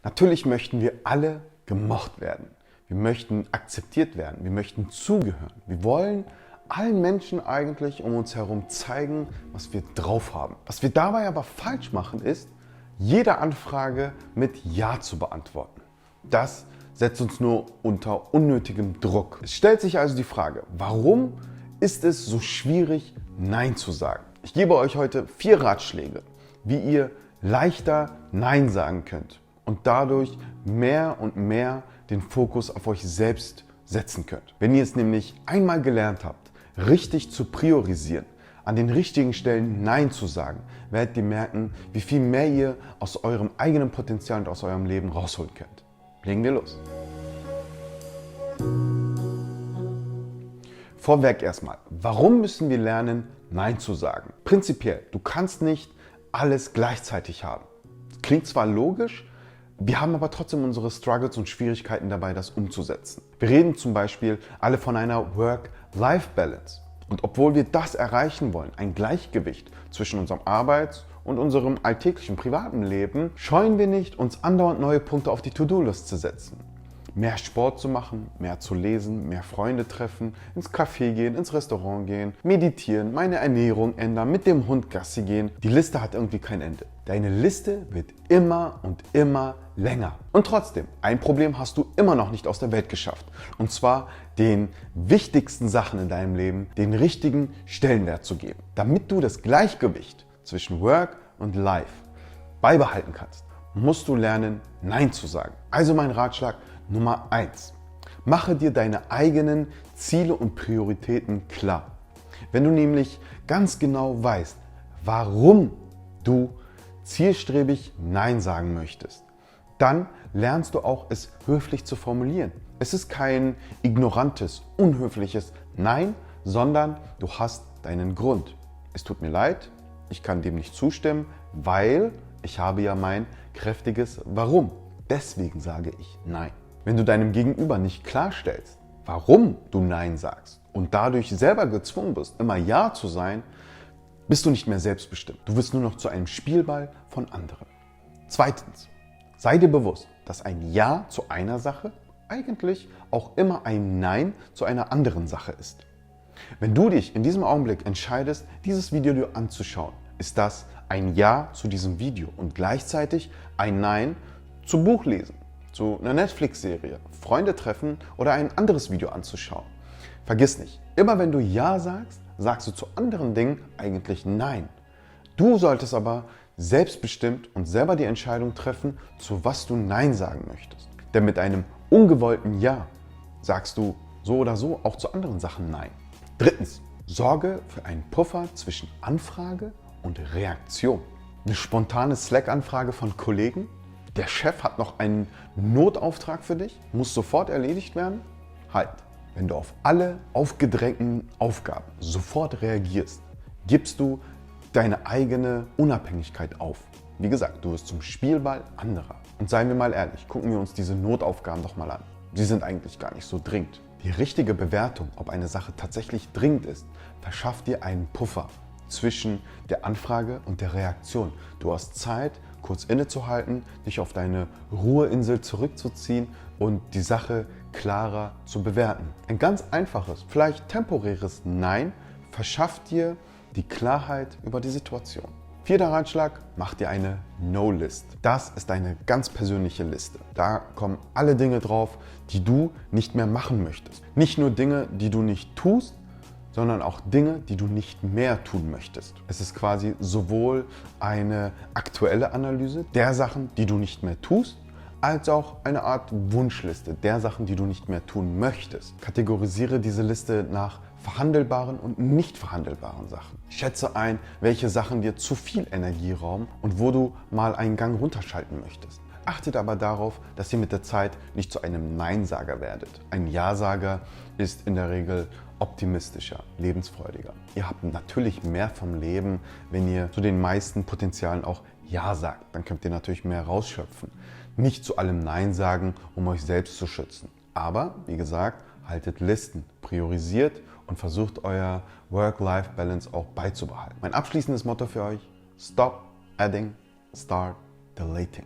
Natürlich möchten wir alle gemocht werden. Wir möchten akzeptiert werden. Wir möchten zugehören. Wir wollen allen Menschen eigentlich um uns herum zeigen, was wir drauf haben. Was wir dabei aber falsch machen, ist, jede Anfrage mit Ja zu beantworten. Das setzt uns nur unter unnötigem Druck. Es stellt sich also die Frage, warum ist es so schwierig, Nein zu sagen? Ich gebe euch heute 4 Ratschläge, wie ihr leichter Nein sagen könnt und dadurch mehr und mehr den Fokus auf euch selbst setzen könnt. Wenn ihr es nämlich einmal gelernt habt, richtig zu priorisieren, an den richtigen Stellen Nein zu sagen, werdet ihr merken, wie viel mehr ihr aus eurem eigenen Potenzial und aus eurem Leben rausholen könnt. Legen wir los. Vorweg erstmal, warum müssen wir lernen, Nein zu sagen? Prinzipiell, du kannst nicht alles gleichzeitig haben. Klingt zwar logisch, wir haben aber trotzdem unsere Struggles und Schwierigkeiten dabei, das umzusetzen. Wir reden zum Beispiel alle von einer Work-Life-Balance. Und obwohl wir das erreichen wollen, ein Gleichgewicht zwischen unserem Arbeits- und unserem alltäglichen privaten Leben, scheuen wir nicht, uns andauernd neue Punkte auf die To-Do-List zu setzen. Mehr Sport zu machen, mehr zu lesen, mehr Freunde treffen, ins Café gehen, ins Restaurant gehen, meditieren, meine Ernährung ändern, mit dem Hund Gassi gehen. Die Liste hat irgendwie kein Ende. Deine Liste wird immer und immer länger. Und trotzdem, ein Problem hast du immer noch nicht aus der Welt geschafft. Und zwar den wichtigsten Sachen in deinem Leben den richtigen Stellenwert zu geben. Damit du das Gleichgewicht zwischen Work und Life beibehalten kannst, musst du lernen, Nein zu sagen. Also mein Ratschlag Nummer 1. Mache dir deine eigenen Ziele und Prioritäten klar. Wenn du nämlich ganz genau weißt, warum du zielstrebig Nein sagen möchtest, dann lernst du auch, es höflich zu formulieren. Es ist kein ignorantes, unhöfliches Nein, sondern du hast deinen Grund. Es tut mir leid, ich kann dem nicht zustimmen, weil ich habe ja mein kräftiges Warum. Deswegen sage ich Nein. Wenn du deinem Gegenüber nicht klarstellst, warum du Nein sagst und dadurch selber gezwungen bist, immer Ja zu sein, bist du nicht mehr selbstbestimmt. Du wirst nur noch zu einem Spielball von anderen. Zweitens, sei dir bewusst, dass ein Ja zu einer Sache eigentlich auch immer ein Nein zu einer anderen Sache ist. Wenn du dich in diesem Augenblick entscheidest, dieses Video dir anzuschauen, ist das ein Ja zu diesem Video und gleichzeitig ein Nein zu Buchlesen, zu einer Netflix-Serie, Freunde treffen oder ein anderes Video anzuschauen. Vergiss nicht, immer wenn du Ja sagst, sagst du zu anderen Dingen eigentlich Nein. Du solltest aber selbstbestimmt und selber die Entscheidung treffen, zu was du Nein sagen möchtest. Denn mit einem ungewollten Ja sagst du so oder so auch zu anderen Sachen Nein. Drittens, sorge für einen Puffer zwischen Anfrage und Reaktion. Eine spontane Slack-Anfrage von Kollegen, der Chef hat noch einen Notauftrag für dich, muss sofort erledigt werden? Halt, wenn du auf alle aufgedrängten Aufgaben sofort reagierst, gibst du deine eigene Unabhängigkeit auf. Wie gesagt, du wirst zum Spielball anderer. Und seien wir mal ehrlich, gucken wir uns diese Notaufgaben doch mal an. Sie sind eigentlich gar nicht so dringend. Die richtige Bewertung, ob eine Sache tatsächlich dringend ist, verschafft dir einen Puffer zwischen der Anfrage und der Reaktion. Du hast Zeit, kurz innezuhalten, dich auf deine Ruheinsel zurückzuziehen und die Sache klarer zu bewerten. Ein ganz einfaches, vielleicht temporäres Nein verschafft dir die Klarheit über die Situation. 4. Ratschlag, mach dir eine No-List. Das ist eine ganz persönliche Liste. Da kommen alle Dinge drauf, die du nicht mehr machen möchtest. Nicht nur Dinge, die du nicht tust, sondern auch Dinge, die du nicht mehr tun möchtest. Es ist quasi sowohl eine aktuelle Analyse der Sachen, die du nicht mehr tust, als auch eine Art Wunschliste der Sachen, die du nicht mehr tun möchtest. Kategorisiere diese Liste nach verhandelbaren und nicht verhandelbaren Sachen. Schätze ein, welche Sachen dir zu viel Energie rauben und wo du mal einen Gang runterschalten möchtest. Achtet aber darauf, dass ihr mit der Zeit nicht zu einem Neinsager werdet. Ein Ja-Sager ist in der Regel optimistischer, lebensfreudiger. Ihr habt natürlich mehr vom Leben, wenn ihr zu den meisten Potenzialen auch Ja sagt. Dann könnt ihr natürlich mehr rausschöpfen. Nicht zu allem Nein sagen, um euch selbst zu schützen. Aber, wie gesagt, haltet Listen, priorisiert und versucht euer Work-Life-Balance auch beizubehalten. Mein abschließendes Motto für euch: Stop adding, start deleting.